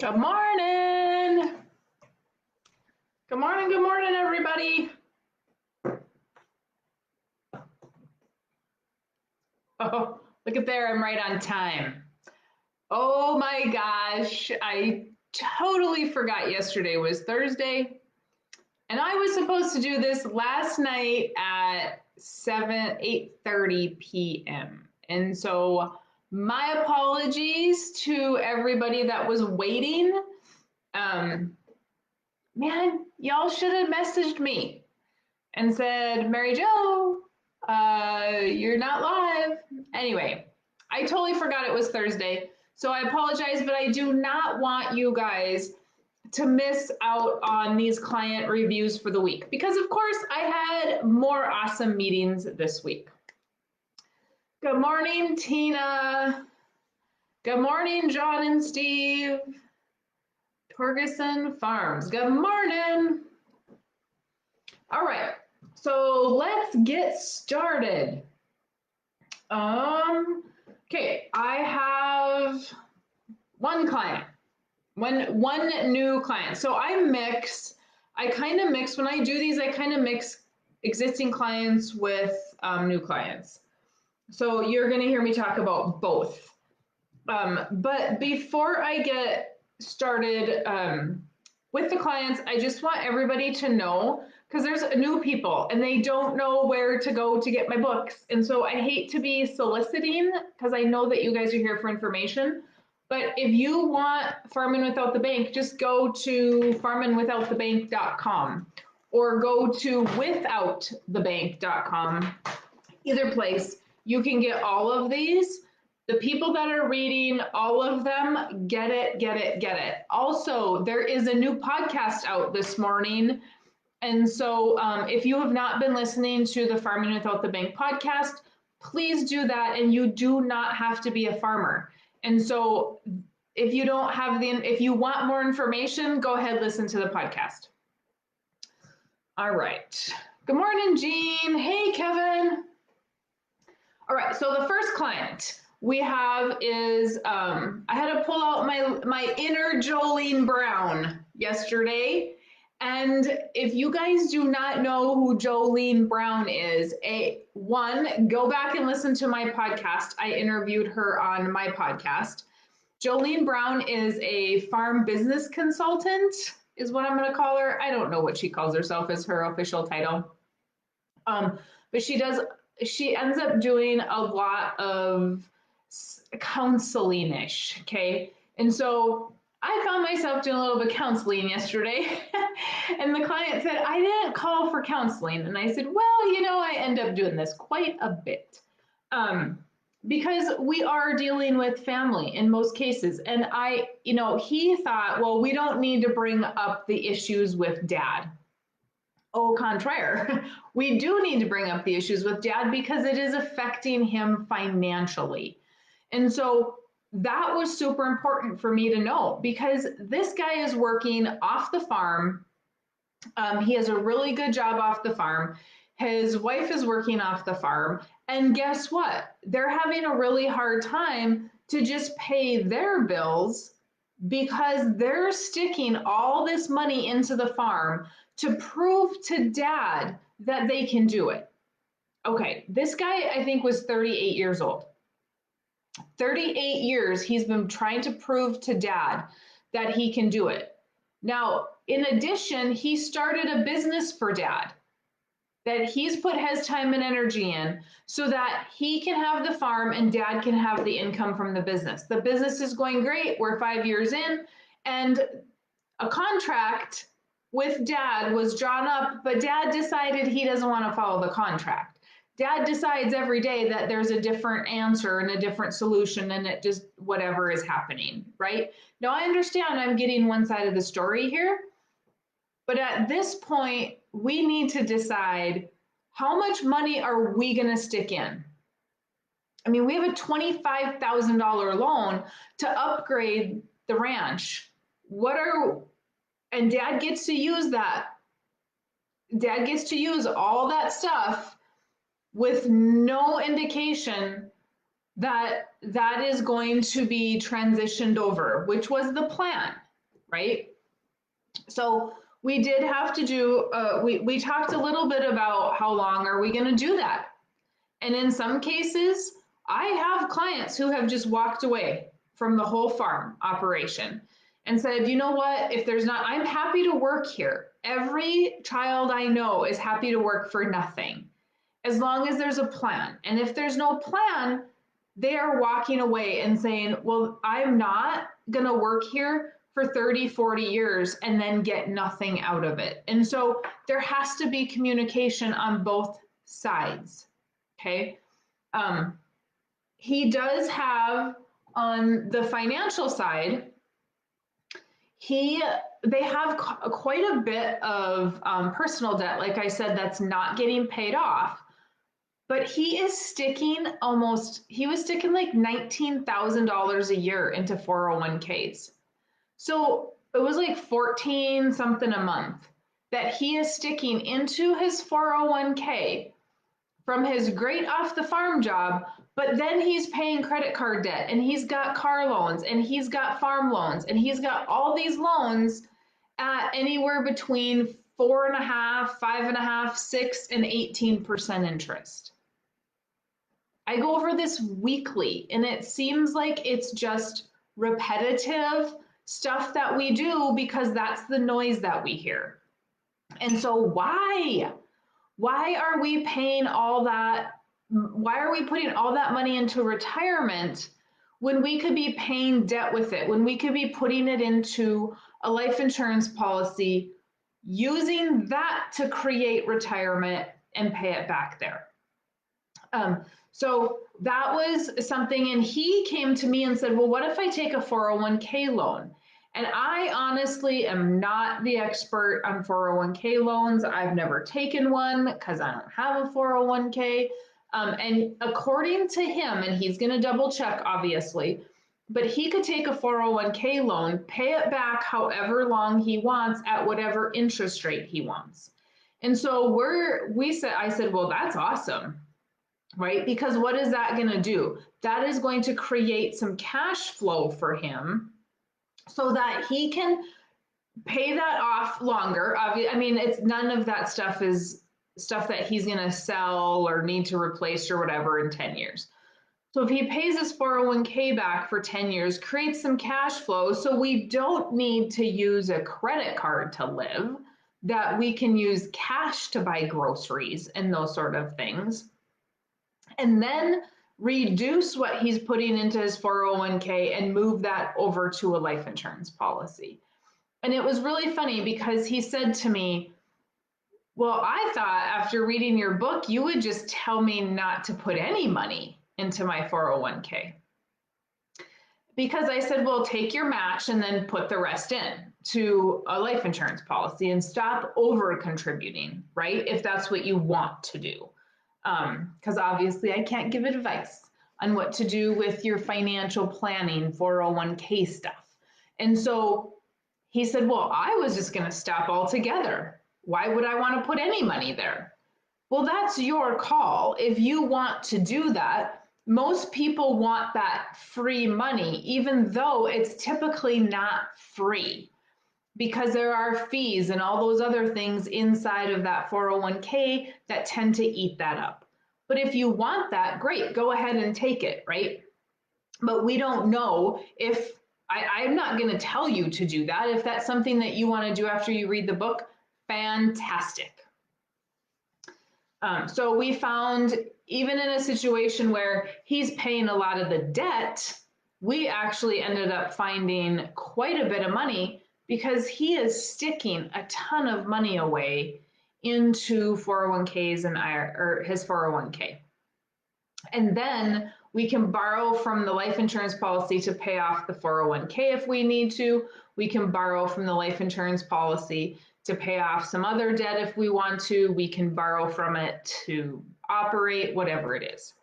Good morning. Good morning, everybody. Oh, look at there, I'm right on time. Oh my gosh, I totally forgot yesterday was Thursday, and I was supposed to do this last night at 8:30 p.m. And so my apologies to everybody that was waiting. Man, y'all should have messaged me and said, Mary Jo, you're not live. Anyway, I totally forgot it was Thursday, so I apologize, but I do not want you guys to miss out on these client reviews for the week because, of course, I had more awesome meetings this week. Good morning, Tina. Good morning, John and Steve. Torgerson Farms. Good morning. All right. So let's get started. Okay, I have one client, one new client. So I kind of mix, when I do these, I kind of mix existing clients with new clients. So you're gonna hear me talk about both. But before I get started with the clients, I just want everybody to know, because there's new people and they don't know where to go to get my books. And so I hate to be soliciting because I know that you guys are here for information. But if you want Farming Without the Bank, just go to farmingwithoutthebank.com or go to withoutthebank.com. Either place, you can get all of these. The people that are reading, all of them, get it, get it, get it. Also, there is a new podcast out this morning. And so if you have not been listening to the Farming Without the Bank podcast, please do that. And you do not have to be a farmer. And so if you don't have if you want more information, go ahead, listen to the podcast. All right. Good morning, Jean. Hey, Kevin. All right. So the first client we have is, I had to pull out my inner Jolene Brown yesterday. And if you guys do not know who Jolene Brown is, go back and listen to my podcast. I interviewed her on my podcast. Jolene Brown is a farm business consultant, is what I'm going to call her. I don't know what she calls herself as her official title. But she ends up doing a lot of counseling-ish, okay? And so I found myself doing a little bit of counseling yesterday, and the client said, I didn't call for counseling. And I said, well, I end up doing this quite a bit because we are dealing with family in most cases. And he thought, well, we don't need to bring up the issues with dad. Au contraire, we do need to bring up the issues with dad because it is affecting him financially. And so that was super important for me to know because this guy is working off the farm. He has a really good job off the farm. His wife is working off the farm. And guess what? They're having a really hard time to just pay their bills because they're sticking all this money into the farm to prove to dad that they can do it. Okay, this guy, I think, was 38 years old. 38 years he's been trying to prove to dad that he can do it. Now, in addition, he started a business for dad that he's put his time and energy in so that he can have the farm and dad can have the income from the business. The business is going great. We're 5 years in, and a contract with dad was drawn up, but dad decided he doesn't want to follow the contract. Dad decides every day that there's a different answer and a different solution, and it just whatever is happening, right? Now, I understand I'm getting one side of the story here, but at this point, we need to decide how much money are we going to stick in? I mean, we have a $25,000 loan to upgrade the ranch. And dad gets to use that. Dad gets to use all that stuff with no indication that that is going to be transitioned over, which was the plan. right? So we did have to do, we talked a little bit about how long are we going to do that. And in some cases, I have clients who have just walked away from the whole farm operation and said, you know what, if there's not, I'm happy to work here. Every child I know is happy to work for nothing as long as there's a plan. And if there's no plan, they are walking away and saying, well, I'm not going to work here for 30, 40 years and then get nothing out of it. And so there has to be communication on both sides. Okay. He does have on the financial side, they have quite a bit of personal debt, like I said, that's not getting paid off. But he was sticking like $19,000 a year into 401ks. So it was like 14 something a month that he is sticking into his 401k from his great off the farm job, but then he's paying credit card debt and he's got car loans and he's got farm loans and he's got all these loans at anywhere between 4.5%, 5.5%, 6%, and 18% interest. I go over this weekly and it seems like it's just repetitive stuff that we do because that's the noise that we hear. And so why are we paying all that? Why are we putting all that money into retirement when we could be paying debt with it, when we could be putting it into a life insurance policy, using that to create retirement and pay it back there? So that was something, and he came to me and said, well, what if I take a 401k loan? And I honestly am not the expert on 401k loans. I've never taken one because I don't have a 401k. And according to him, and he's going to double check, obviously, but he could take a 401k loan, pay it back however long he wants at whatever interest rate he wants. And so I said, well, that's awesome, right? Because what is that going to do? That is going to create some cash flow for him so that he can pay that off longer. I mean, it's none of that stuff is stuff that he's going to sell or need to replace or whatever in 10 years. So if he pays his 401k back for 10 years, creates some cash flow, so we don't need to use a credit card to live, that we can use cash to buy groceries and those sort of things. And then reduce what he's putting into his 401k and move that over to a life insurance policy. And it was really funny because he said to me, well, I thought after reading your book, you would just tell me not to put any money into my 401k. Because I said, well, take your match and then put the rest in to a life insurance policy and stop over contributing, right? If that's what you want to do. Because obviously I can't give advice on what to do with your financial planning 401k stuff. And so he said, well, I was just going to stop altogether. Why would I want to put any money there? Well, that's your call. If you want to do that, most people want that free money, even though it's typically not free, because there are fees and all those other things inside of that 401k that tend to eat that up. But if you want that, great, go ahead and take it, right? But we don't know if, I'm not going to tell you to do that. If that's something that you want to do after you read the book, fantastic. So we found, even in a situation where he's paying a lot of the debt, we actually ended up finding quite a bit of money because he is sticking a ton of money away into 401ks or his 401k. And then we can borrow from the life insurance policy to pay off the 401k if we need to. We can borrow from the life insurance policy to pay off some other debt if we want to. We can borrow from it to operate, whatever it is.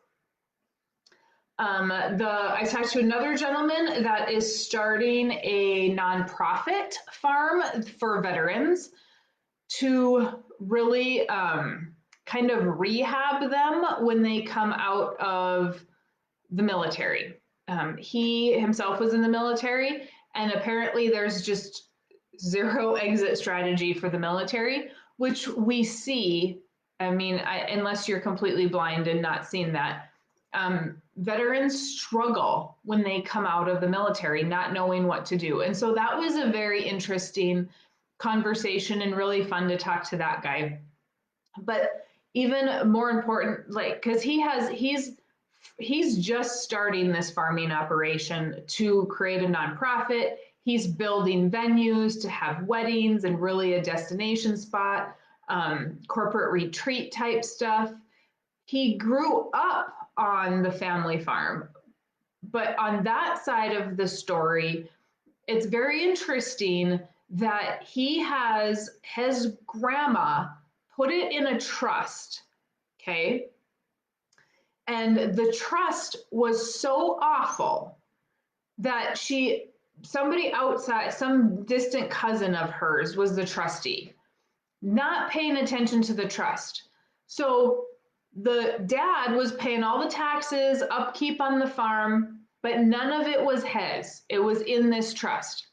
I talked to another gentleman that is starting a nonprofit farm for veterans to really kind of rehab them when they come out of the military. He himself was in the military, and apparently there's just zero exit strategy for the military, which we see. I mean, unless you're completely blind and not seeing that, veterans struggle when they come out of the military, not knowing what to do. And so that was a very interesting conversation and really fun to talk to that guy. But even more important, like, because he's just starting this farming operation to create a nonprofit. He's building venues to have weddings and really a destination spot, corporate retreat type stuff. He grew up on the family farm, but on that side of the story, it's very interesting that he has his grandma put it in a trust, okay? And the trust was so awful that somebody outside, some distant cousin of hers was the trustee, not paying attention to the trust. So the dad was paying all the taxes, upkeep on the farm, but none of it was his. It was in this trust.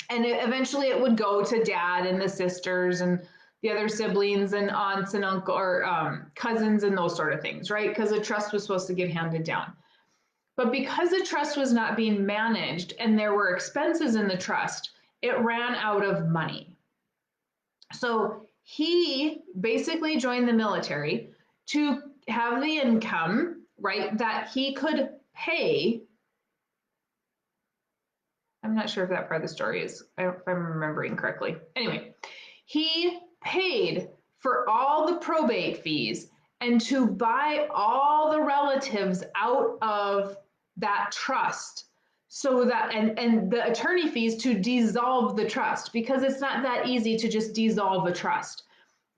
And eventually it would go to dad and the sisters and the other siblings and aunts and uncle or cousins and those sort of things, right? Because the trust was supposed to get handed down. But because the trust was not being managed and there were expenses in the trust, it ran out of money. So he basically joined the military to have the income, right, that he could pay. I'm not sure if that part of the story is, if I'm remembering correctly. Anyway, he paid for all the probate fees and to buy all the relatives out of that trust, so that and the attorney fees to dissolve the trust, because it's not that easy to just dissolve a trust.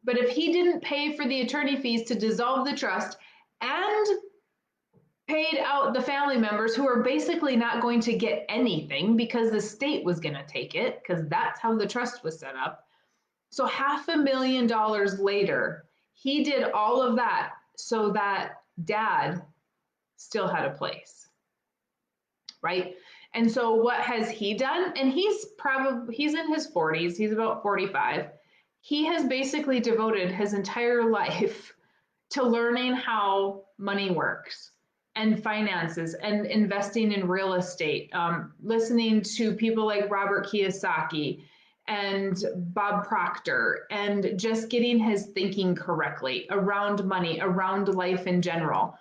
But if he didn't pay for the attorney fees to dissolve the trust and paid out the family members who are basically not going to get anything because the state was going to take it, because that's how the trust was set up. So $500,000 later, he did all of that so that dad still had a place, right? And so what has he done? And he's in his 40s, he's about 45. He has basically devoted his entire life to learning how money works and finances and investing in real estate, listening to people like Robert Kiyosaki and Bob Proctor, and just getting his thinking correctly around money, around life in general,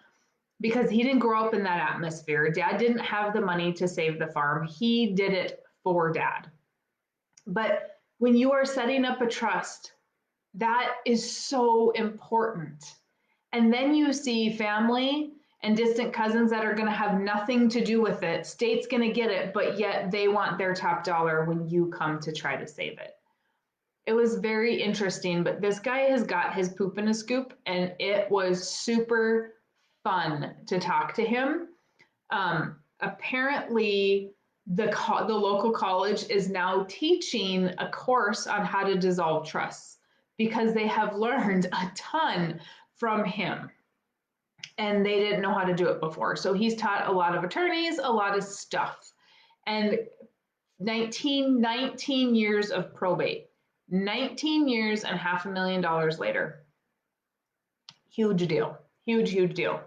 because he didn't grow up in that atmosphere. Dad didn't have the money to save the farm. He did it for dad. But when you are setting up a trust, that is so important. And then you see family and distant cousins that are going to have nothing to do with it. State's going to get it, but yet they want their top dollar when you come to try to save it. It was very interesting, but this guy has got his poop in a scoop, and it was super fun to talk to him. Apparently, the local college is now teaching a course on how to dissolve trusts because they have learned a ton from him and they didn't know how to do it before. So he's taught a lot of attorneys a lot of stuff. And 19 years of probate, 19 years and $500,000 later. Huge deal. Huge deal.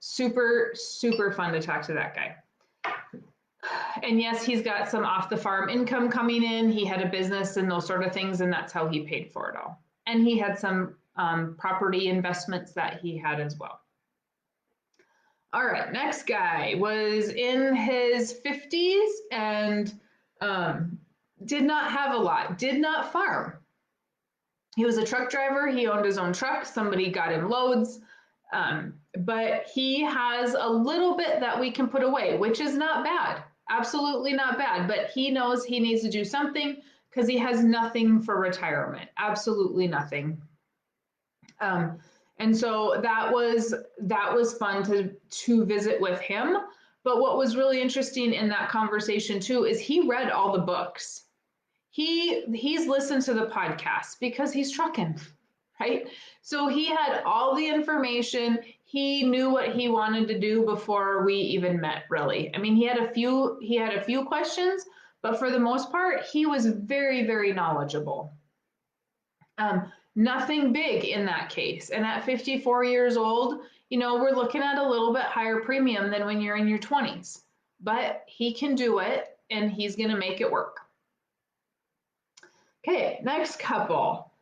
Super, super fun to talk to that guy. And yes, he's got some off the farm income coming in. He had a business and those sort of things, and that's how he paid for it all. And he had some property investments that he had as well. All right, next guy was in his 50s and did not have a lot, did not farm. He was a truck driver. He owned his own truck. Somebody got him loads. But he has a little bit that we can put away, which is not bad. Absolutely not bad. But he knows he needs to do something because he has nothing for retirement. Absolutely nothing. And so that was fun to visit with him. But what was really interesting in that conversation too is he read all the books. He's listened to the podcast because he's trucking, right? So he had all the information. He knew what he wanted to do before we even met, really. I mean, he had a few questions, But for the most part, he was very, very knowledgeable. Nothing big in that case. And at 54 years old, we're looking at a little bit higher premium than when you're in your 20s. But he can do it, and he's going to make it work. Okay, next couple.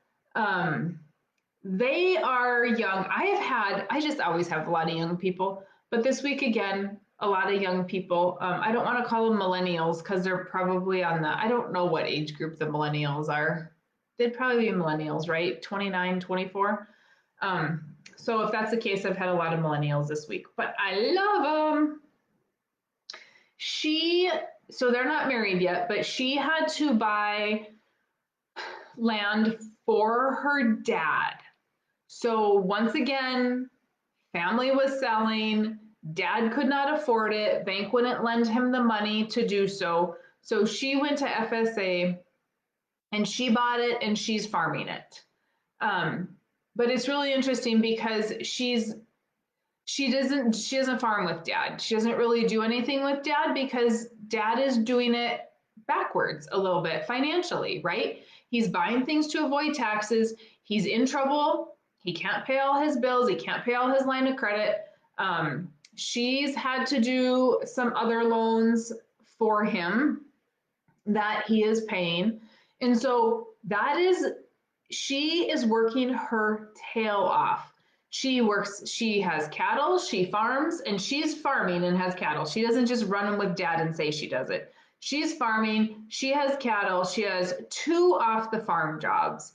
They are young. I just always have a lot of young people, but this week again, a lot of young people. I don't want to call them millennials because they're probably I don't know what age group the millennials are. They'd probably be millennials, right? 29, 24. So if that's the case, I've had a lot of millennials this week, but I love them. So they're not married yet, but she had to buy land for her dad. So once again, family was selling, dad could not afford it, bank wouldn't lend him the money to do so. So she went to FSA and she bought it and she's farming it. But it's really interesting because she doesn't farm with dad. She doesn't really do anything with dad because dad is doing it backwards a little bit financially, right? He's buying things to avoid taxes. He's in trouble. He can't pay all his bills. He can't pay all his line of credit. She's had to do some other loans for him that he is paying. And so she is working her tail off. She has cattle, she farms, and she's farming and has cattle. She doesn't just run them with dad and say she does it. She's farming, she has cattle, she has 2 off the farm jobs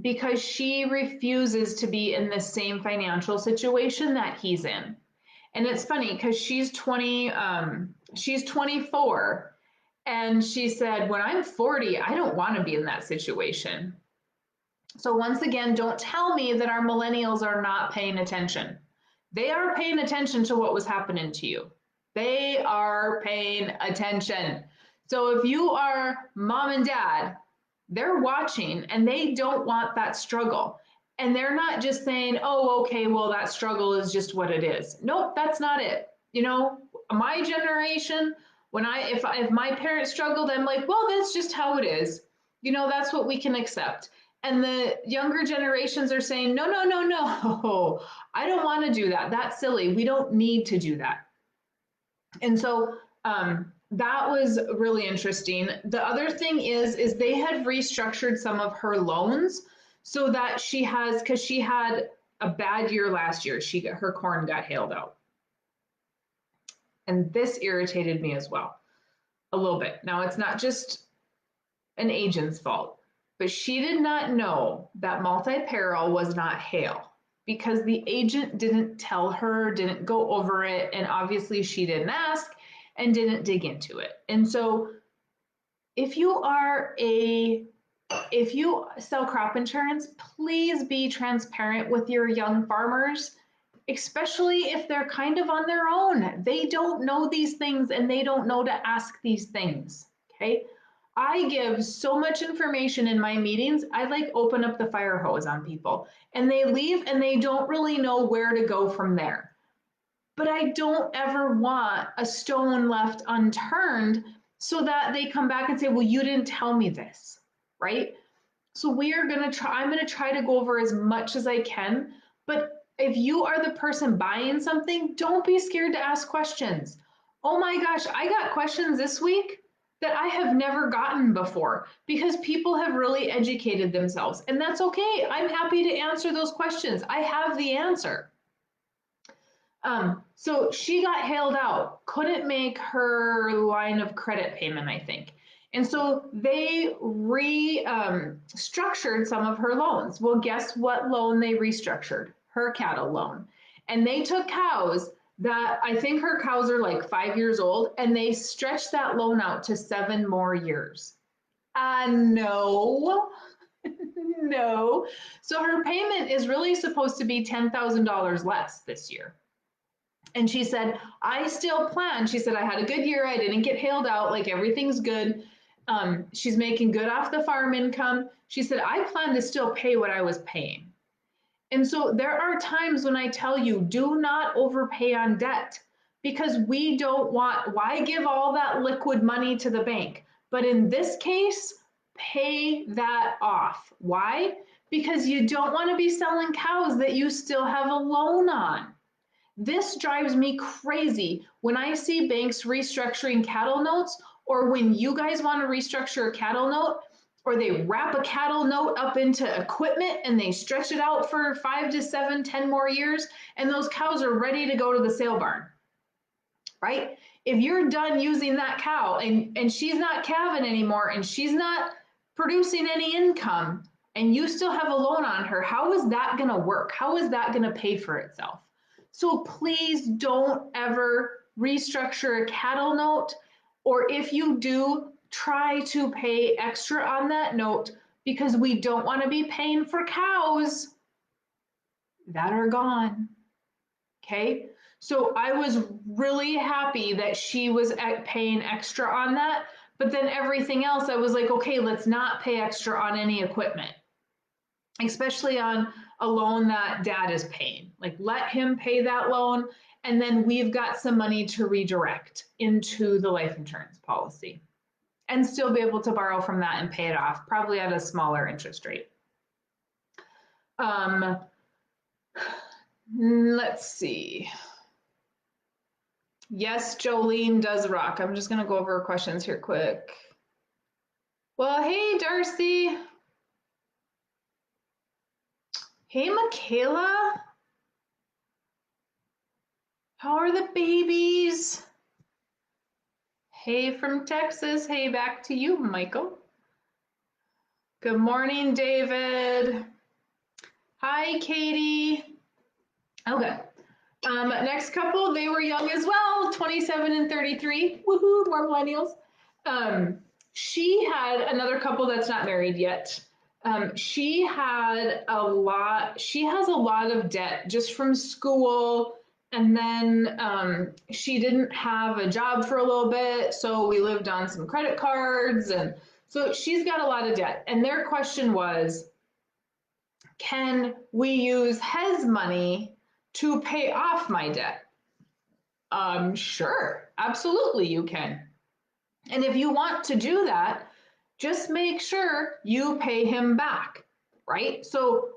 because she refuses to be in the same financial situation that he's in. And it's funny because she's 24, and she said, when I'm 40, I don't want to be in that situation. So once again, don't tell me that our millennials are not paying attention. They are paying attention to what was happening to you. They are paying attention. So if you are mom and dad, they're watching and they don't want that struggle. And they're not just saying, oh, okay, well, that struggle is just what it is. Nope, that's not it. My generation, if my parents struggled, I'm like, well, that's just how it is. That's what we can accept. And the younger generations are saying, no, no, no, no, I don't want to do that. That's silly. We don't need to do that. And so that was really interesting. The other thing is they had restructured some of her loans so that because she had a bad year last year. Her corn got hailed out. And this irritated me as well, a little bit. Now, it's not just an agent's fault, but she did not know that multi-peril was not hail because the agent didn't tell her, didn't go over it, and obviously she didn't ask and didn't dig into it. And so if you sell crop insurance, please be transparent with your young farmers, especially if they're kind of on their own. They don't know these things and they don't know to ask these things, okay? I give so much information in my meetings, I open up the fire hose on people and they leave and they don't really know where to go from there. But I don't ever want a stone left unturned so that they come back and say, well, you didn't tell me this, right? So I'm going to try to go over as much as I can, but if you are the person buying something, don't be scared to ask questions. Oh my gosh, I got questions this week that I have never gotten before because people have really educated themselves, and that's okay. I'm happy to answer those questions. I have the answer. So she got hailed out, couldn't make her line of credit payment, I think. And so they restructured some of her loans. Well, guess what loan they restructured? Her cattle loan. And they took cows that I think her cows are like 5 years old, and they stretched that loan out to 7 more years. No, no. So her payment is really supposed to be $10,000 less this year. And she said, I still plan. She said, I had a good year. I didn't get hailed out. Like everything's good. She's making good off the farm income. She said, I plan to still pay what I was paying. And so there are times when I tell you, do not overpay on debt because we don't want, why give all that liquid money to the bank? But in this case, pay that off. Why? Because you don't want to be selling cows that you still have a loan on. This drives me crazy when I see banks restructuring cattle notes, or when you guys want to restructure a cattle note, or they wrap a cattle note up into equipment and they stretch it out for 5 to 7, 10 more years, and those cows are ready to go to the sale barn, right? If you're done using that cow and she's not calving anymore and she's not producing any income and you still have a loan on her, how is that going to work? How is that going to pay for itself? So please don't ever restructure a cattle note, or if you do, try to pay extra on that note, because we don't want to be paying for cows that are gone. Okay, so I was really happy that she was paying extra on that, but then everything else I was like, okay, let's not pay extra on any equipment, especially on a loan that dad is paying. Like, let him pay that loan, and then we've got some money to redirect into the life insurance policy and still be able to borrow from that and pay it off, probably at a smaller interest rate. Let's see. Yes, Jolene does rock. I'm just going to go over questions here quick. Well, hey, Darcy. Hey, Michaela. How are the babies? Hey from Texas. Hey, back to you, Michael. Good morning, David. Hi, Katie. Okay. Next couple, they were young as well, 27 and 33. Woohoo, more millennials. She had another couple that's not married yet. She has a lot of debt just from school. And then she didn't have a job for a little bit, so we lived on some credit cards. And so she's got a lot of debt. And their question was, can we use his money to pay off my debt? Sure, absolutely you can. And if you want to do that, just make sure you pay him back, right? So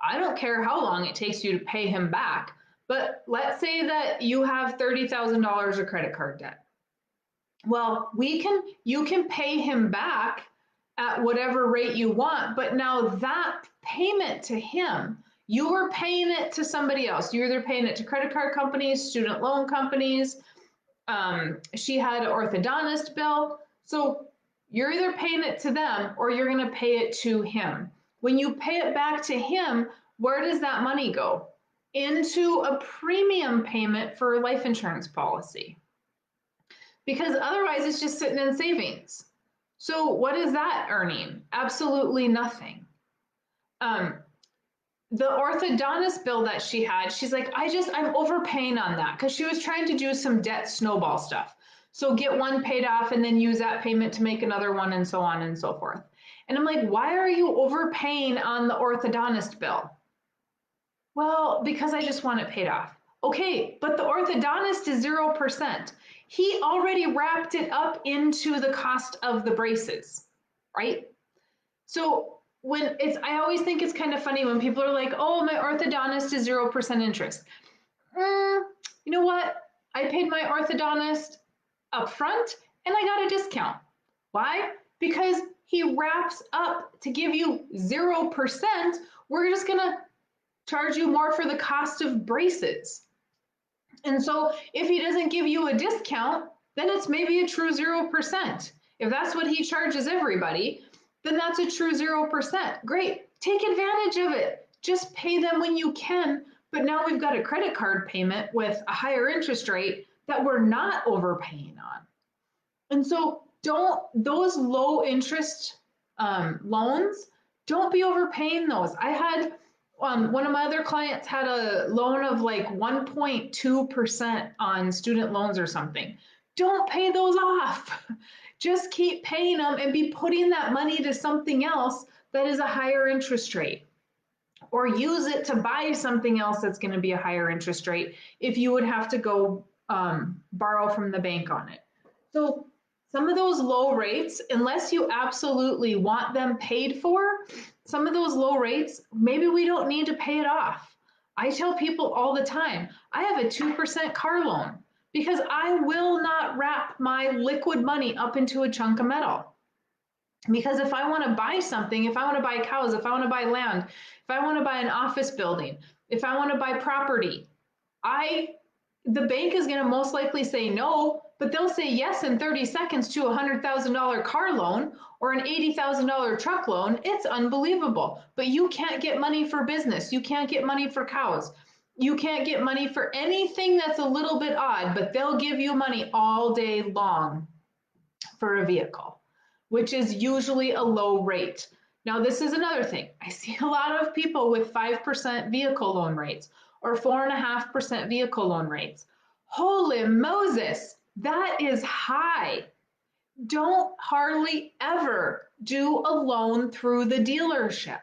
I don't care how long it takes you to pay him back, but let's say that you have $30,000 of credit card debt. Well, you can pay him back at whatever rate you want, but now that payment to him, you were paying it to somebody else. You're either paying it to credit card companies, student loan companies. She had an orthodontist bill. So you're either paying it to them or you're going to pay it to him. When you pay it back to him, where does that money go? Into a premium payment for a life insurance policy. Because otherwise it's just sitting in savings. So what is that earning? Absolutely nothing. The orthodontist bill that she had, she's like, I'm overpaying on that, because she was trying to do some debt snowball stuff. So get one paid off and then use that payment to make another one, and so on and so forth. And I'm like, why are you overpaying on the orthodontist bill? Well, because I just want it paid off. Okay, but the orthodontist is 0%. He already wrapped it up into the cost of the braces, right? So I always think it's kind of funny when people are like, oh, my orthodontist is 0% interest. You know what? I paid my orthodontist up front and I got a discount. Why? Because he wraps up to give you 0%. We're just going to charge you more for the cost of braces. And so if he doesn't give you a discount, then it's maybe a true 0%. If that's what he charges everybody, then that's a true 0%. Great, take advantage of it. Just pay them when you can. But now we've got a credit card payment with a higher interest rate that we're not overpaying on. And so those low interest loans, don't be overpaying those. I had one of my other clients had a loan of like 1.2% on student loans or something. Don't pay those off. Just keep paying them and be putting that money to something else that is a higher interest rate, or use it to buy something else that's going to be a higher interest rate if you would have to go borrow from the bank on it. So some of those low rates, unless you absolutely want them paid for, some of those low rates, maybe we don't need to pay it off. I tell people all the time, I have a 2% car loan because I will not wrap my liquid money up into a chunk of metal. Because if I want to buy something, if I want to buy cows, if I want to buy land, if I want to buy an office building, if I want to buy property, the bank is going to most likely say no, but they'll say yes in 30 seconds to a $100,000 car loan or an $80,000 truck loan. It's unbelievable. But you can't get money for business. You can't get money for cows. You can't get money for anything that's a little bit odd, but they'll give you money all day long for a vehicle, which is usually a low rate. Now, this is another thing. I see a lot of people with 5% vehicle loan rates or 4.5% vehicle loan rates. Holy Moses, that is high. Don't hardly ever do a loan through the dealership.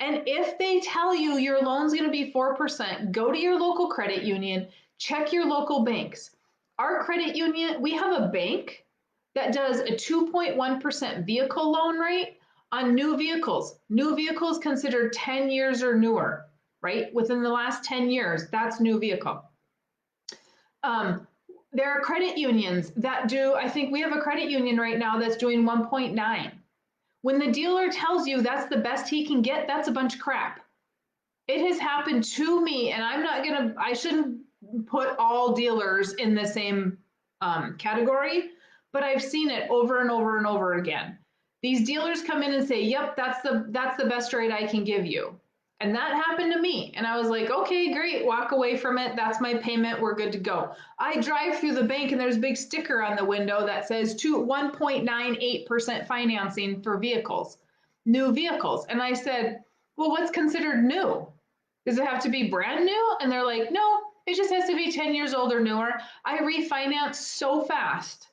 And if they tell you your loan's going to be 4%, go to your local credit union, check your local banks. Our credit union, we have a bank that does a 2.1% vehicle loan rate on new vehicles. New vehicles considered 10 years or newer, right? Within the last 10 years, that's new vehicle. There are credit unions that do, I think we have a credit union right now that's doing 1.9. When the dealer tells you that's the best he can get, that's a bunch of crap. It has happened to me, and I shouldn't put all dealers in the same category, but I've seen it over and over and over again. These dealers come in and say, yep, that's the best rate I can give you. And that happened to me. And I was like, okay, great, walk away from it. That's my payment. We're good to go. I drive through the bank and there's a big sticker on the window that says 1.98% financing for vehicles, new vehicles. And I said, well, what's considered new? Does it have to be brand new? And they're like, no, it just has to be 10 years old or newer. I refinanced so fast.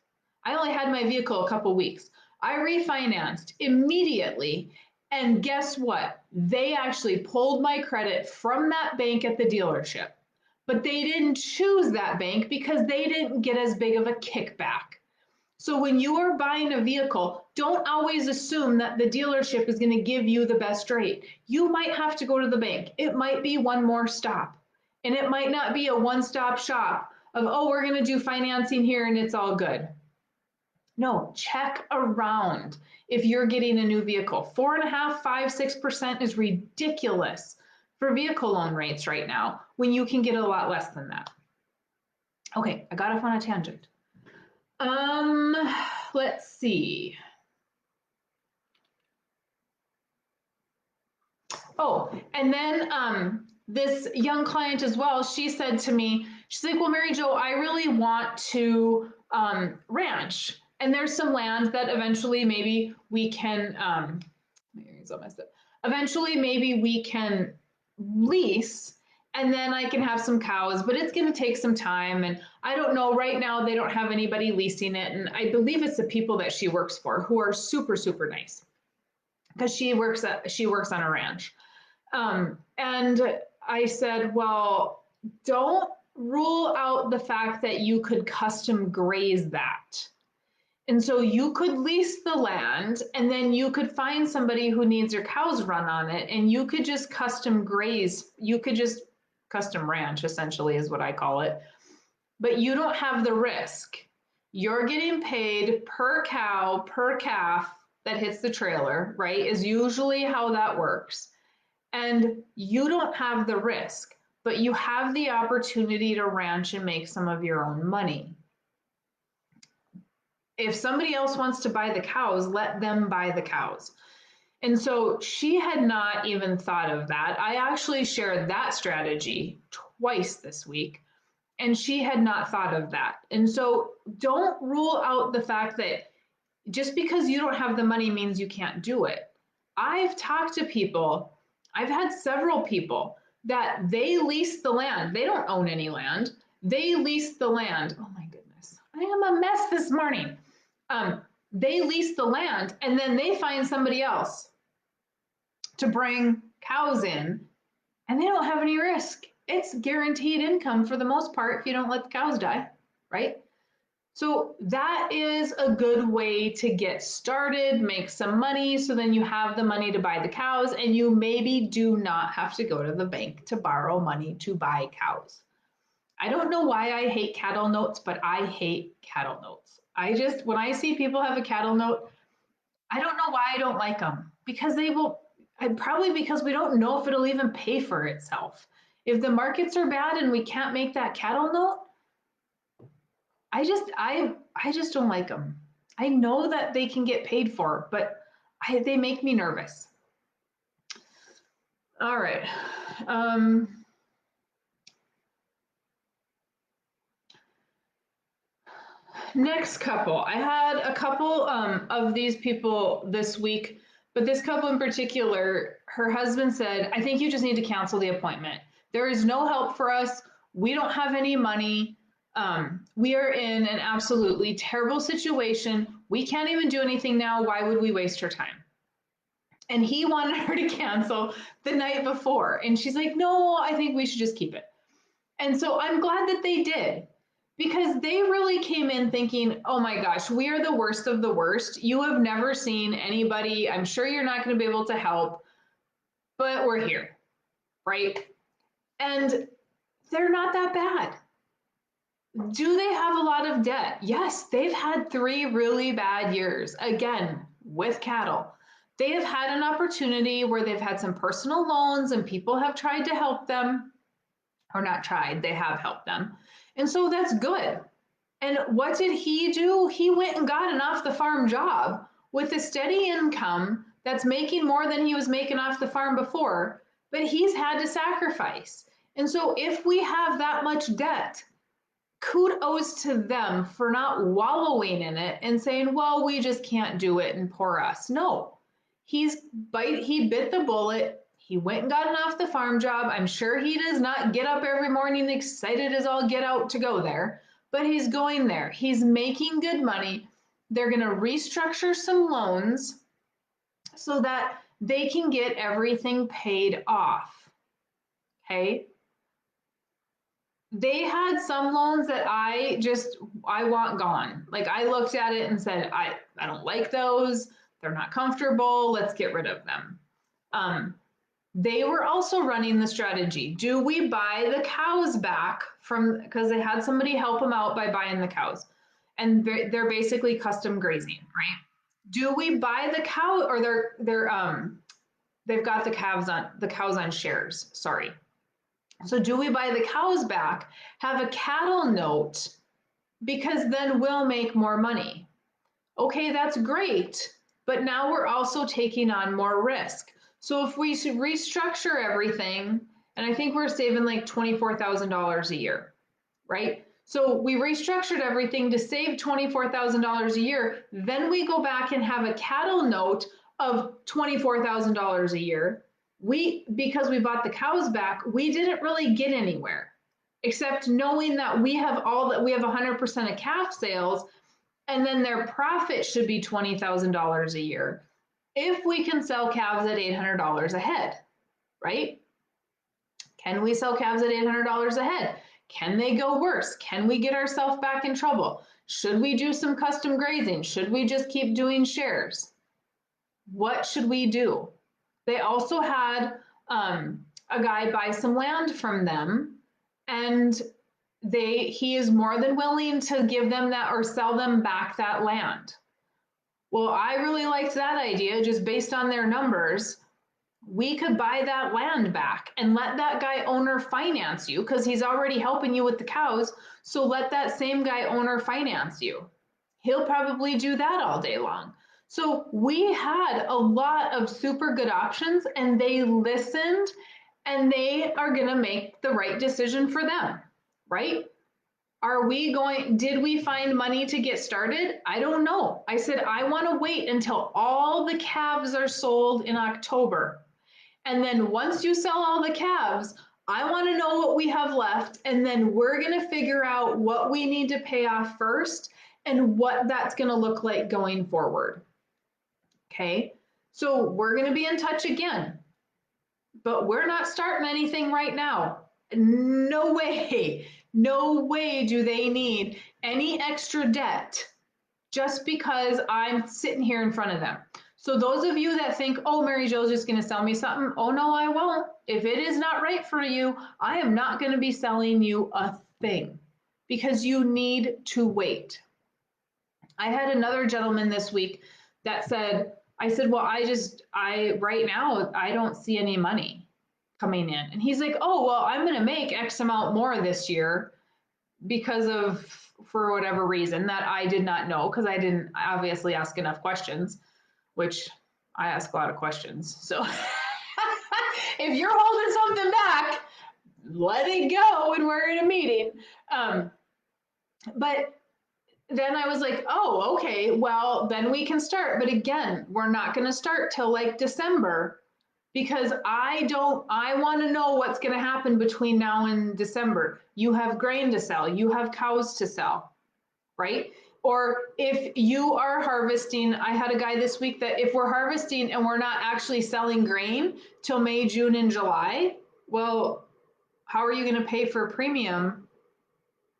I only had my vehicle a couple weeks. I refinanced immediately. And guess what? They actually pulled my credit from that bank at the dealership. But they didn't choose that bank because they didn't get as big of a kickback. So when you are buying a vehicle, don't always assume that the dealership is going to give you the best rate. You might have to go to the bank. It might be one more stop. And it might not be a one-stop shop of, oh, we're going to do financing here and it's all good. No, check around if you're getting a new vehicle. 4.5%, 5%, 6% is ridiculous for vehicle loan rates right now when you can get a lot less than that. Okay, I got off on a tangent. Let's see. Oh, and then this young client as well, she said to me, she's like, well, Mary Jo, I really want to ranch. And there's some land that eventually maybe we can, eventually maybe we can lease and then I can have some cows, but it's going to take some time. And I don't know, right now they don't have anybody leasing it. And I believe it's the people that she works for who are super, super nice because she works on a ranch. And I said, well, don't rule out the fact that you could custom graze that. And so you could lease the land and then you could find somebody who needs your cows run on it and you could just custom graze. You could just custom ranch, essentially, is what I call it. But you don't have the risk. You're getting paid per cow, per calf that hits the trailer, right? Is usually how that works. And you don't have the risk, but you have the opportunity to ranch and make some of your own money. If somebody else wants to buy the cows, let them buy the cows. And so she had not even thought of that. I actually shared that strategy twice this week, and she had not thought of that. And so don't rule out the fact that just because you don't have the money means you can't do it. I've talked to people, I've had several people that they lease the land. They don't own any land. They lease the land. Oh my goodness, I am a mess this morning. They lease the land and then they find somebody else to bring cows in and they don't have any risk. It's guaranteed income for the most part if you don't let the cows die, right? So that is a good way to get started, make some money, so then you have the money to buy the cows, and you maybe do not have to go to the bank to borrow money to buy cows. I don't know why I hate cattle notes, but I hate cattle notes. I just, when I see people have a cattle note, I don't know why I don't like them, because they will, probably because we don't know if it'll even pay for itself. If the markets are bad and we can't make that cattle note, I just don't like them. I know that they can get paid for, but they make me nervous. All right. Um, Next couple. I had a couple of these people this week, but this couple in particular, her husband said, I think you just need to cancel the appointment. There is no help for us. We don't have any money. We are in an absolutely terrible situation. We can't even do anything now. Why would we waste her time? And he wanted her to cancel the night before. And she's like, no, I think we should just keep it. And so I'm glad that they did, because they really came in thinking, oh my gosh, we are the worst of the worst. You have never seen anybody. I'm sure you're not going to be able to help, but we're here, right? And they're not that bad. Do they have a lot of debt? Yes, they've had 3 really bad years, again, with cattle. They have had an opportunity where they've had some personal loans and people have tried to help them, or not tried, they have helped them. And so that's good. And what did he do? He went and got an off the farm job with a steady income that's making more than he was making off the farm before, but he's had to sacrifice. And so if we have that much debt, kudos to them for not wallowing in it and saying, well, we just can't do it and poor us. No, he bit the bullet. He went and got an off the farm job. I'm sure he does not get up every morning excited as all get out to go there, but he's going there. He's making good money. They're going to restructure some loans so that they can get everything paid off. Okay. They had some loans that I want gone. Like I looked at it and said, I don't like those. They're not comfortable. Let's get rid of them. They were also running the strategy. Do we buy the cows back from, because they had somebody help them out by buying the cows, and they're basically custom grazing, right? Do we buy the cow, or they've got the cows on shares, sorry. So do we buy the cows back, have a cattle note, because then we'll make more money? Okay, that's great, but now we're also taking on more risk. So if we restructure everything, and I think we're saving like $24,000 a year, right? So we restructured everything to save $24,000 a year. Then we go back and have a cattle note of $24,000 a year. Because we bought the cows back, we didn't really get anywhere, except knowing that we have 100% of calf sales, and then their profit should be $20,000 a year if we can sell calves at $800 a head, right? Can we sell calves at $800 a head? Can they go worse? Can we get ourselves back in trouble? Should we do some custom grazing? Should we just keep doing shares? What should we do? They also had a guy buy some land from them, and he is more than willing to give them that or sell them back that land. Well, I really liked that idea just based on their numbers. We could buy that land back and let that guy owner finance you, because he's already helping you with the cows. So let that same guy owner finance you. He'll probably do that all day long. So we had a lot of super good options, and they listened, and they are going to make the right decision for them, right? Did we find money to get started? I don't know. I said, I want to wait until all the calves are sold in October. And then once you sell all the calves, I want to know what we have left. And then we're going to figure out what we need to pay off first and what that's going to look like going forward. Okay. So we're going to be in touch again, but we're not starting anything right now. No way. No way do they need any extra debt just because I'm sitting here in front of them. So those of you that think, oh, Mary Jo's just going to sell me something, oh no, I won't. If it is not right for you, I am not going to be selling you a thing because you need to wait. I had another gentleman this week that said, I said, well, right now, I don't see any money coming in. And he's like, oh, well, I'm going to make X amount more this year because of, for whatever reason that I did not know, because I didn't obviously ask enough questions, which I ask a lot of questions. So if you're holding something back, let it go when we're in a meeting. But then I was like, oh, okay, well, then we can start. But again, we're not going to start till like December because I want to know what's going to happen between now and December. You have grain to sell, you have cows to sell, right? Or if you are harvesting, I had a guy this week that if we're harvesting and we're not actually selling grain till May, June, and July, well, how are you going to pay for a premium?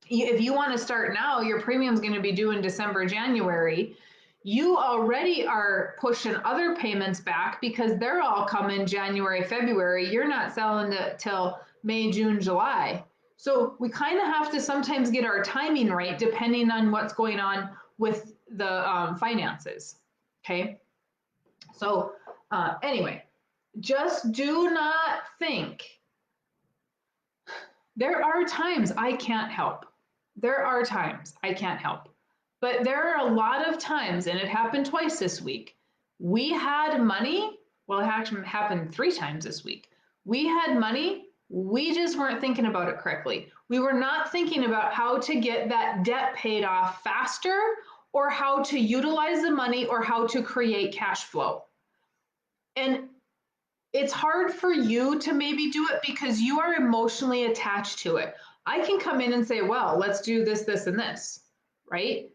If you want to start now, your premium is going to be due in December, January. You already are pushing other payments back because they're all coming January, February. You're not selling it till May, June, July. So we kind of have to sometimes get our timing right depending on what's going on with the finances. Okay. So anyway, just do not think. There are times I can't help. There are times I can't help. But there are a lot of times, and it happened twice this week. We had money. Well, it actually happened 3 times this week. We had money. We just weren't thinking about it correctly. We were not thinking about how to get that debt paid off faster or how to utilize the money or how to create cash flow. And it's hard for you to maybe do it because you are emotionally attached to it. I can come in and say, well, let's do this, this, and this, right?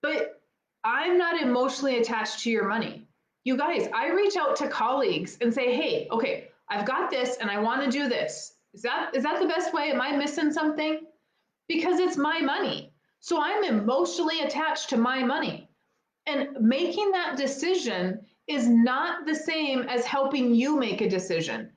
But I'm not emotionally attached to your money. You guys, I reach out to colleagues and say, hey, okay, I've got this and I want to do this. Is that the best way? Am I missing something? Because it's my money. So I'm emotionally attached to my money. And making that decision is not the same as helping you make a decision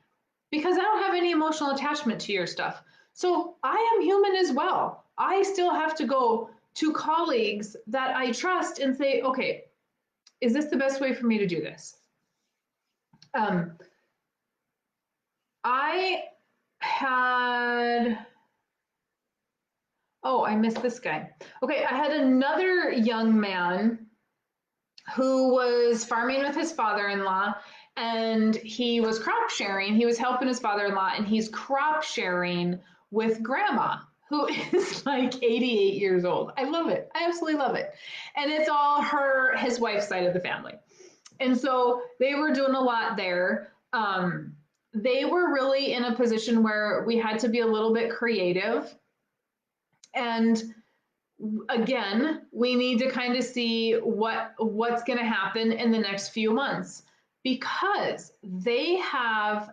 because I don't have any emotional attachment to your stuff. So I am human as well. I still have to go to colleagues that I trust and say, okay, is this the best way for me to do this? I had, oh, I missed this guy. Okay, I had another young man who was farming with his father-in-law and he was crop sharing. He was helping his father-in-law and he's crop sharing with grandma who is like 88 years old. I love it. I absolutely love it. And it's all his wife's side of the family. And so they were doing a lot there. They were really in a position where we had to be a little bit creative. And again, we need to kind of see what's going to happen in the next few months because they had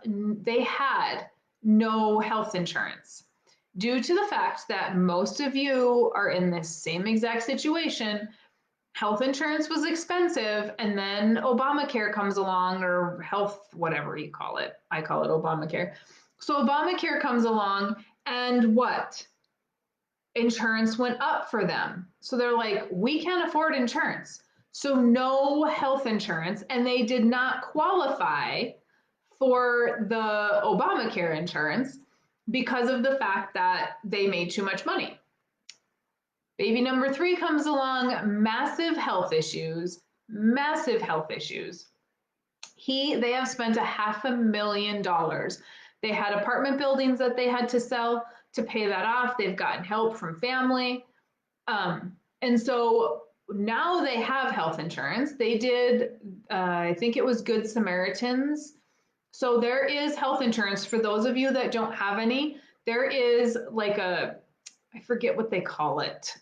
no health insurance due to the fact that most of you are in this same exact situation. Health insurance was expensive and then Obamacare comes along, or health, whatever you call it. I call it Obamacare. So Obamacare comes along and what? Insurance went up for them. So they're like, we can't afford insurance. So no health insurance, and they did not qualify for the Obamacare insurance because of the fact that they made too much money. Baby number 3 comes along, massive health issues, massive health issues. They have spent $500,000. They had apartment buildings that they had to sell to pay that off. They've gotten help from family. And so now they have health insurance. They did, I think it was Good Samaritans. So there is health insurance for those of you that don't have any. There is like I forget what they call it.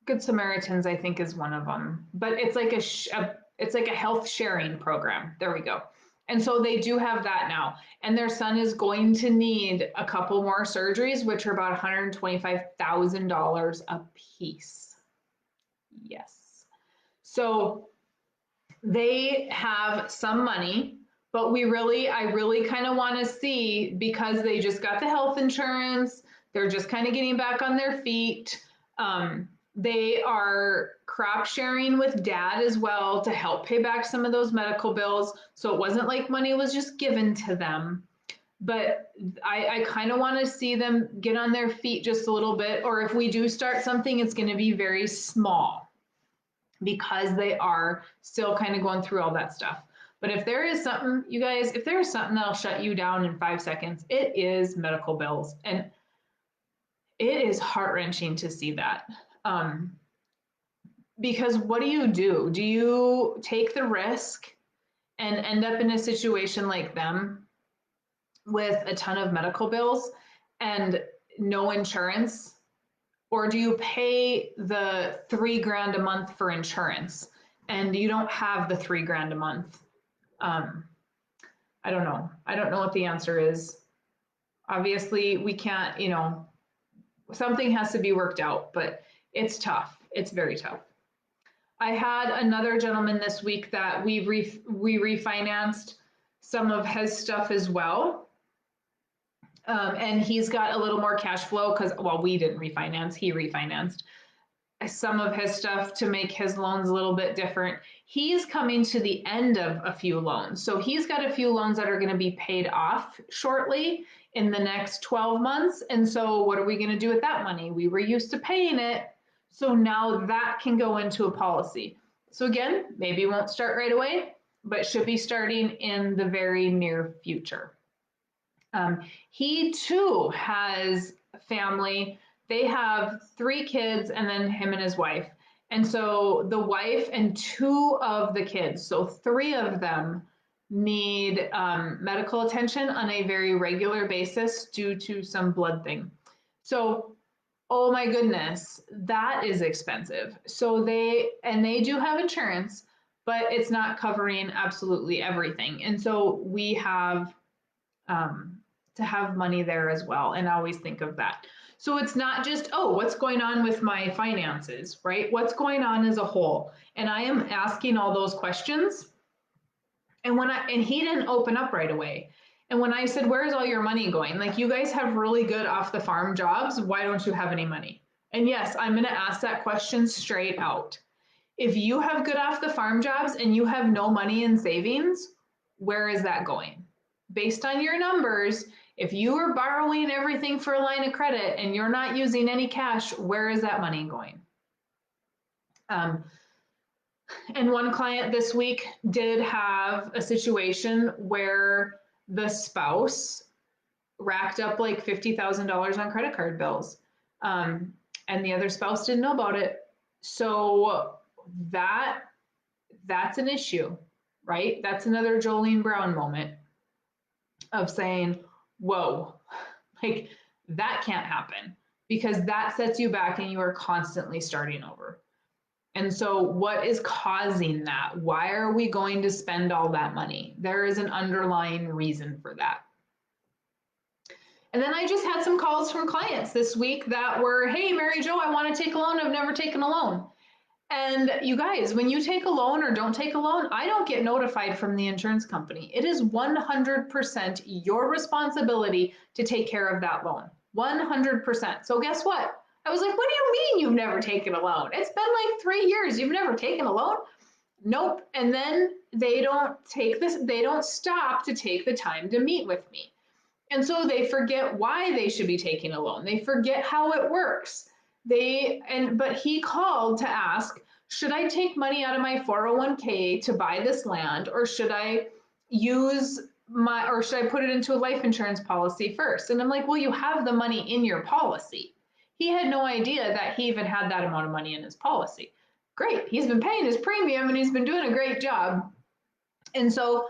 Good Samaritans, I think, is one of them. But it's like it's like a health sharing program. There we go. And so they do have that now. And their son is going to need a couple more surgeries, which are about $125,000 a piece. Yes. So they have some money, but I really kind of want to see, because they just got the health insurance, they're just kind of getting back on their feet. They are crop sharing with dad as well to help pay back some of those medical bills. So it wasn't like money was just given to them. But I kind of want to see them get on their feet just a little bit. Or if we do start something, it's going to be very small, because they are still kind of going through all that stuff. But if there is something, you guys, if there is something that'll shut you down in 5 seconds, it is medical bills. And it is heart-wrenching to see that. Because what do you do? Do you take the risk and end up in a situation like them with a ton of medical bills and no insurance? Or do you pay the $3,000 a month for insurance and you don't have the $3,000 a month? I don't know. I don't know what the answer is. Obviously, we can't, something has to be worked out, but it's tough. It's very tough. I had another gentleman this week that we refinanced some of his stuff as well. And he's got a little more cash flow because, well, we didn't refinance, he refinanced some of his stuff to make his loans a little bit different. He's coming to the end of a few loans. So he's got a few loans that are going to be paid off shortly in the next 12 months. And so what are we going to do with that money? We were used to paying it. So now that can go into a policy. So again, maybe won't start right away, but should be starting in the very near future. He too has family. They have 3 kids and then him and his wife. And so the wife and 2 of the kids, so 3 of them, need medical attention on a very regular basis due to some blood thing. So, oh my goodness, that is expensive. So they do have insurance, but it's not covering absolutely everything. And so we have to have money there as well, and always think of that. So it's not just, oh, what's going on with my finances, right? What's going on as a whole? And I am asking all those questions. And he didn't open up right away. And when I said, where's all your money going? Like, you guys have really good off the farm jobs. Why don't you have any money? And yes, I'm going to ask that question straight out. If you have good off the farm jobs and you have no money in savings, where is that going? Based on your numbers, if you are borrowing everything for a line of credit and you're not using any cash, where is that money going? And one client this week did have a situation where the spouse racked up like $50,000 on credit card bills, and the other spouse didn't know about it. So that's an issue, right? That's another Jolene Brown moment of saying, whoa, like, that can't happen, because that sets you back and you are constantly starting over. And so what is causing that? Why are we going to spend all that money? There is an underlying reason for that. And then I just had some calls from clients this week that were, hey, Mary Jo, I want to take a loan. I've never taken a loan. And you guys, when you take a loan or don't take a loan, I don't get notified from the insurance company. It is 100% your responsibility to take care of that loan. 100%. So guess what? I was like, what do you mean you've never taken a loan? It's been like 3 years. You've never taken a loan? Nope. And then they don't stop to take the time to meet with me. And so they forget why they should be taking a loan. They forget how it works. But he called to ask, should I take money out of my 401k to buy this land, or should I put it into a life insurance policy first? And I'm like, well, you have the money in your policy. He had no idea that he even had that amount of money in his policy. Great. He's been paying his premium and he's been doing a great job. And so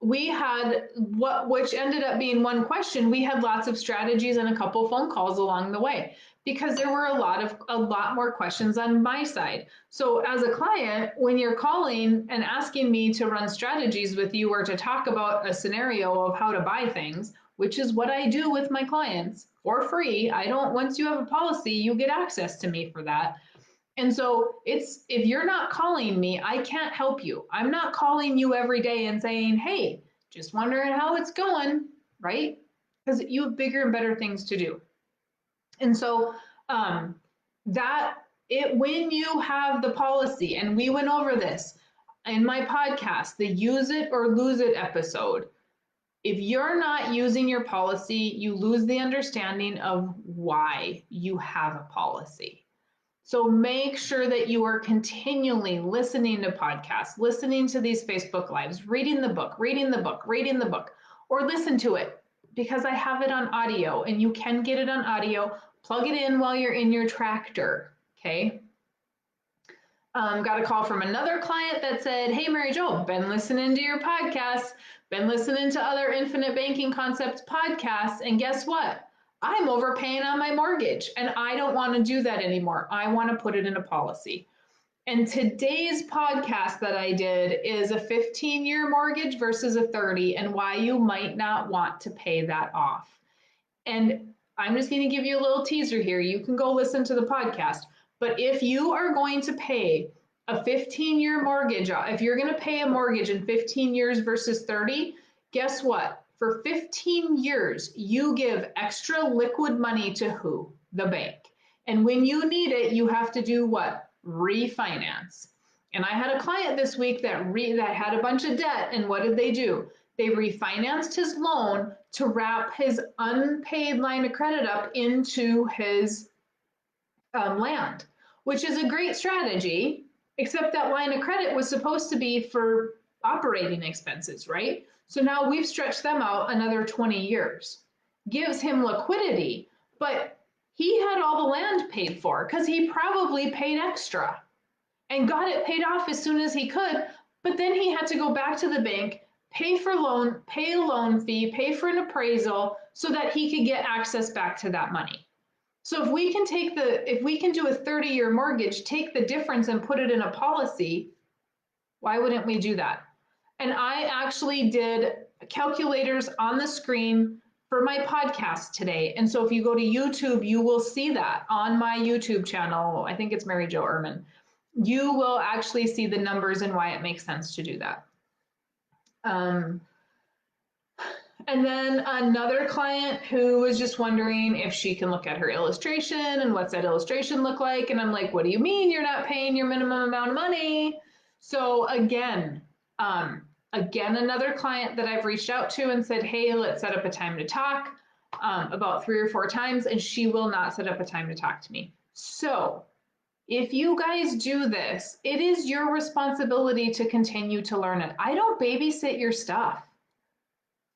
we had which ended up being one question. We had lots of strategies and a couple phone calls along the way because there were a lot more questions on my side. So as a client, when you're calling and asking me to run strategies with you or to talk about a scenario of how to buy things, which is what I do with my clients for free. I don't, once you have a policy, you get access to me for that. And so it's, if you're not calling me, I can't help you. I'm not calling you every day and saying, hey, just wondering how it's going, right? Because you have bigger and better things to do. And so that it, when you have the policy, and we went over this in my podcast, the use it or lose it episode. If you're not using your policy, you lose the understanding of why you have a policy. So make sure that you are continually listening to podcasts, listening to these Facebook Lives, reading the book, or listen to it, because I have it on audio and you can get it on audio. Plug it in while you're in your tractor, okay? Got a call from another client that said, hey, Mary Jo, been listening to your podcast, been listening to other Infinite Banking Concepts podcasts, and guess what? I'm overpaying on my mortgage and I don't want to do that anymore. I want to put it in a policy. And today's podcast that I did is a 15-year mortgage versus a 30 and why you might not want to pay that off. And I'm just going to give you a little teaser here. You can go listen to the podcast. But if you are going to pay a 15-year mortgage, if you're going to pay a mortgage in 15 years versus 30, guess what? For 15 years, you give extra liquid money to who? The bank. And when you need it, you have to do what? Refinance. And I had a client this week that had a bunch of debt, and what did they do? They refinanced his loan to wrap his unpaid line of credit up into his land, which is a great strategy, except that line of credit was supposed to be for operating expenses, right? So now we've stretched them out another 20 years. Gives him liquidity, but he had all the land paid for because he probably paid extra and got it paid off as soon as he could. But then he had to go back to the bank, pay a loan fee, pay for an appraisal so that he could get access back to that money. So if we can do a 30-year mortgage, take the difference and put it in a policy, why wouldn't we do that? And I actually did calculators on the screen for my podcast today. And so if you go to YouTube, you will see that on my YouTube channel. I think it's Mary Jo Irmen. You will actually see the numbers and why it makes sense to do that. And then another client who was just wondering if she can look at her illustration and what's that illustration look like. And I'm like, what do you mean you're not paying your minimum amount of money? So again, another client that I've reached out to and said, hey, let's set up a time to talk about 3 or 4 times, and she will not set up a time to talk to me. So if you guys do this, it is your responsibility to continue to learn it. I don't babysit your stuff.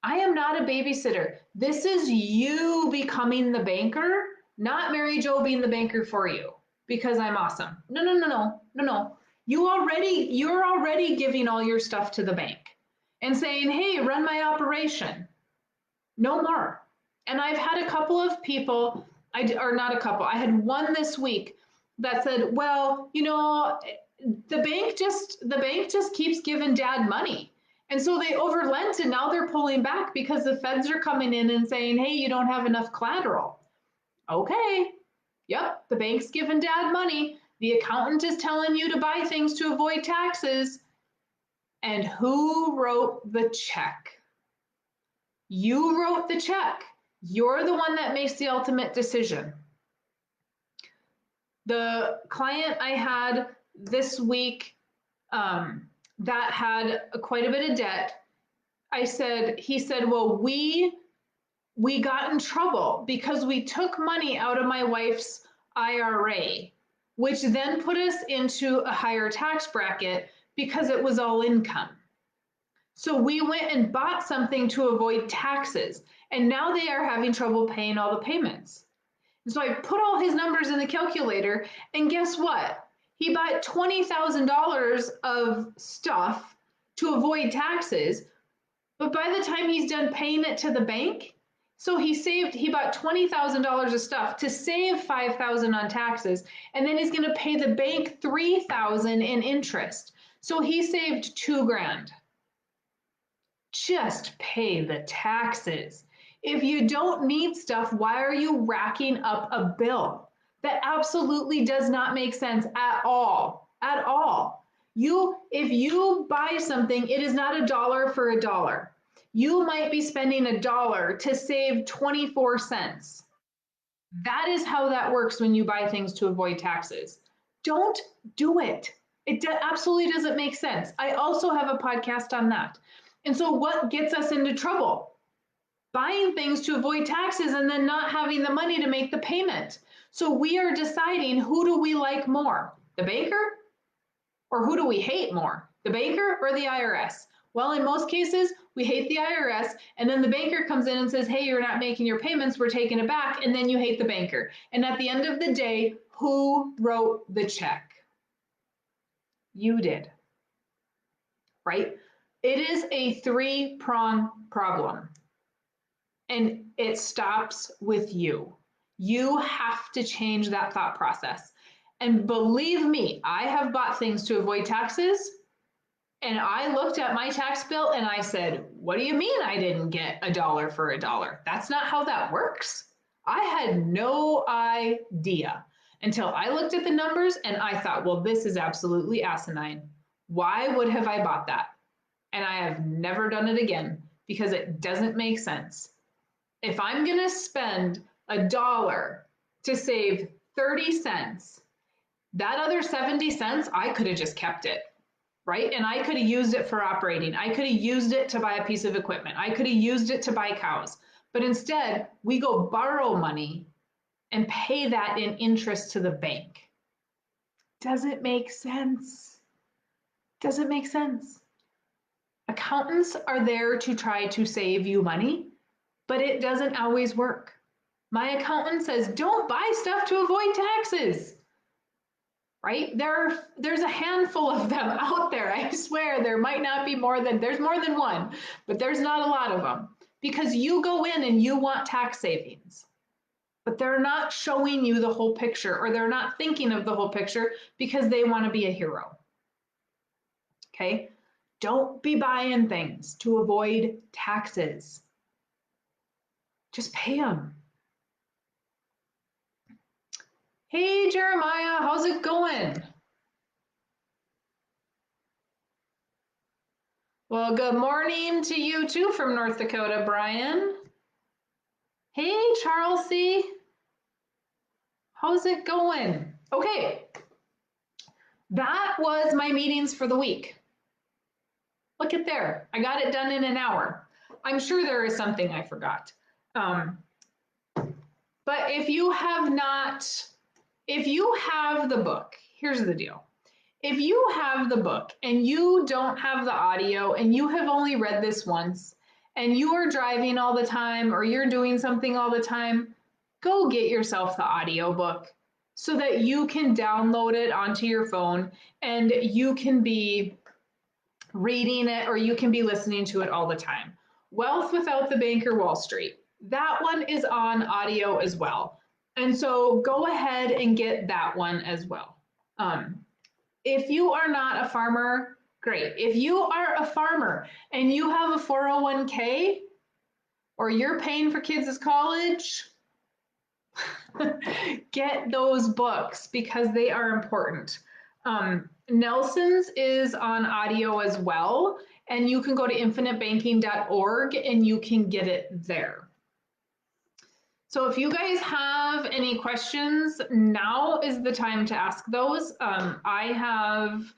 I am not a babysitter. This is you becoming the banker, not Mary Jo being the banker for you because I'm awesome. No. You're already giving all your stuff to the bank and saying, hey, run my operation. No more. And I've had a couple of people, I had one this week that said, well, the bank just keeps giving dad money. And so they overlent and now they're pulling back because the feds are coming in and saying, hey, you don't have enough collateral. Okay. Yep. The bank's giving dad money. The accountant is telling you to buy things to avoid taxes. And who wrote the check? You wrote the check. You're the one that makes the ultimate decision. The client I had this week, that had quite a bit of debt. He said, well, we got in trouble because we took money out of my wife's IRA, which then put us into a higher tax bracket because it was all income. So we went and bought something to avoid taxes, and now they are having trouble paying all the payments. And so I put all his numbers in the calculator, and guess what? He bought $20,000 of stuff to avoid taxes, But by the time he's done paying it to the bank, so he bought $20,000 of stuff to save 5,000 on taxes, and then he's going to pay the bank 3,000 in interest. So he saved 2 grand. Just pay the taxes. If you don't need stuff, why are you racking up a bill? That absolutely does not make sense at all. At all. If you buy something, it is not a dollar for a dollar. You might be spending a dollar to save 24 cents. That is how that works when you buy things to avoid taxes. Don't do it. It absolutely doesn't make sense. I also have a podcast on that. And so, what gets us into trouble? Buying things to avoid taxes and then not having the money to make the payment. So, we are deciding, who do we like more? The banker? Or who do we hate more? The banker or the IRS? Well, in most cases, we hate the IRS, and then the banker comes in and says, hey, you're not making your payments, we're taking it back, and then you hate the banker. And at the end of the day, who wrote the check? You did, right? It is a three-prong problem, and it stops with you. You have to change that thought process. And believe me, I have bought things to avoid taxes. And I looked at my tax bill and I said, what do you mean I didn't get a dollar for a dollar? That's not how that works. I had no idea until I looked at the numbers and I thought, well, this is absolutely asinine. Why would have I bought that? And I have never done it again because it doesn't make sense. If I'm going to spend a dollar to save 30 cents, that other 70 cents, I could have just kept it. Right? And I could have used it for operating. I could have used it to buy a piece of equipment. I could have used it to buy cows. But instead, we go borrow money and pay that in interest to the bank. Does it make sense? Does it make sense? Accountants are there to try to save you money, but it doesn't always work. My accountant says, don't buy stuff to avoid taxes. Right? There's a handful of them out there. I swear there might not be there's more than one, but there's not a lot of them because you go in and you want tax savings, but they're not showing you the whole picture, or they're not thinking of the whole picture because they want to be a hero. Okay? Don't be buying things to avoid taxes. Just pay them. Hey, Jeremiah, how's it going? Well, good morning to you too from North Dakota, Brian. Hey, Charlesy. How's it going? Okay, that was my meetings for the week. Look at there. I got it done in an hour. I'm sure there is something I forgot. But if you have the book, here's the deal. If you have the book and you don't have the audio and you have only read this once and you are driving all the time or you're doing something all the time, go get yourself the audio book so that you can download it onto your phone and you can be reading it or you can be listening to it all the time. Wealth Without the Banker Wall Street. That one is on audio as well. And so go ahead and get that one as well. If you are not a farmer, great. If you are a farmer and you have a 401k or you're paying for kids' college, get those books because they are important. Nelson's is on audio as well, and you can go to infinitebanking.org and you can get it there. So if you guys have any questions, now is the time to ask those. I have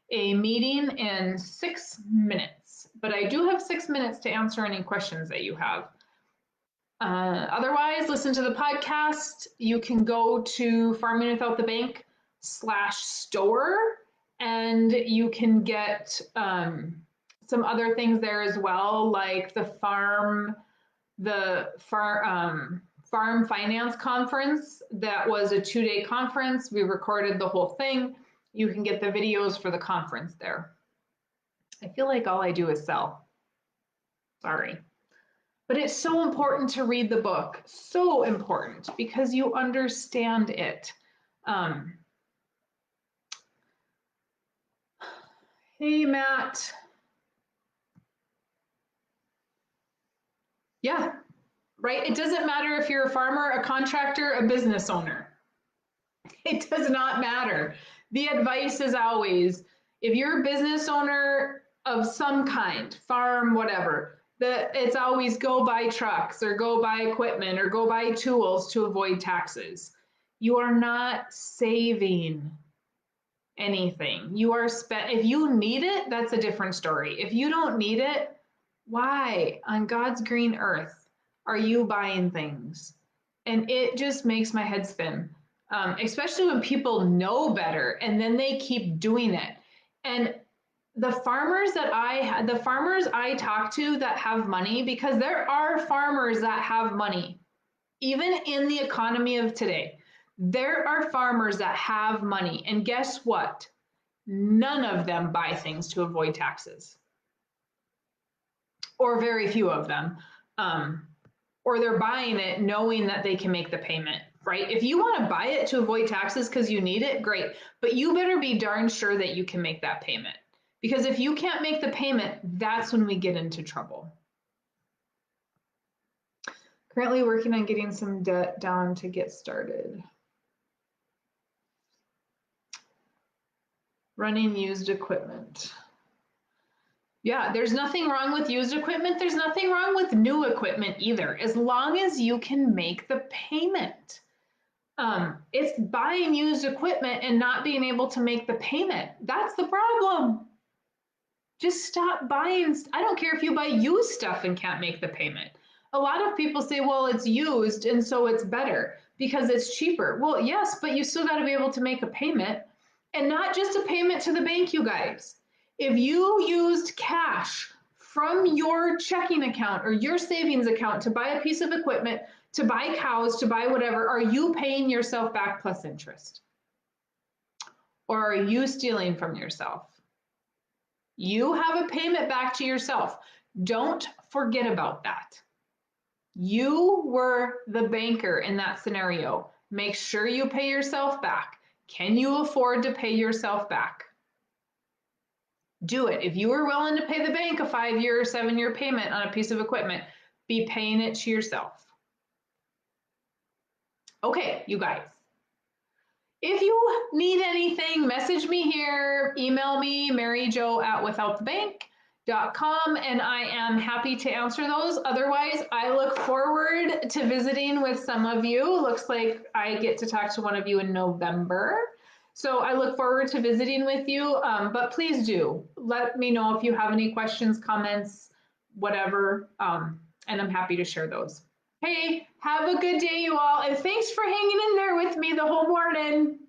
a meeting in 6 minutes, but I do have 6 minutes to answer any questions that you have. Otherwise, listen to the podcast. You can go to Farming Without the Bank /store, and you can get some other things there as well, like the farm finance conference. That was a 2-day conference. We recorded the whole thing. You can get the videos for the conference there. I feel like all I do is sell. Sorry. But it's so important to read the book. So important because you understand it. Um, hey, Matt. Yeah, right. It doesn't matter if you're a farmer, a contractor, a business owner. It does not matter. The advice is always if you're a business owner of some kind, farm, whatever, it's always go buy trucks or go buy equipment or go buy tools to avoid taxes. You are not saving anything. You are if you need it, that's a different story. If you don't need it, why on God's green earth are you buying things? And it just makes my head spin, especially when people know better and then they keep doing it. And the farmers I talk to that have money, because there are farmers that have money, even in the economy of today, there are farmers that have money. And guess what? None of them buy things to avoid taxes, or very few of them. Um, or they're buying it knowing that they can make the payment, right? If you want to buy it to avoid taxes because you need it, great. But you better be darn sure that you can make that payment. Because if you can't make the payment, that's when we get into trouble. Currently working on getting some debt down to get started. Running used equipment. Yeah, there's nothing wrong with used equipment. There's nothing wrong with new equipment either, as long as you can make the payment. It's buying used equipment and not being able to make the payment. That's the problem. Just stop buying. I don't care if you buy used stuff and can't make the payment. A lot of people say, well, it's used and so it's better because it's cheaper. Well, yes, but you still got to be able to make a payment, and not just a payment to the bank, you guys. If you used cash from your checking account or your savings account to buy a piece of equipment, to buy cows, to buy whatever, are you paying yourself back plus interest? Or are you stealing from yourself? You have a payment back to yourself. Don't forget about that. You were the banker in that scenario. Make sure you pay yourself back. Can you afford to pay yourself back? Do it. If you were willing to pay the bank a 5-year or 7-year payment on a piece of equipment, be paying it to yourself. Okay, you guys. If you need anything, message me here, email me, maryjo@withoutthebank.com, and I am happy to answer those. Otherwise, I look forward to visiting with some of you. Looks like I get to talk to one of you in November. So I look forward to visiting with you, but please do let me know if you have any questions, comments, whatever, and I'm happy to share those. Hey, have a good day, you all, and thanks for hanging in there with me the whole morning.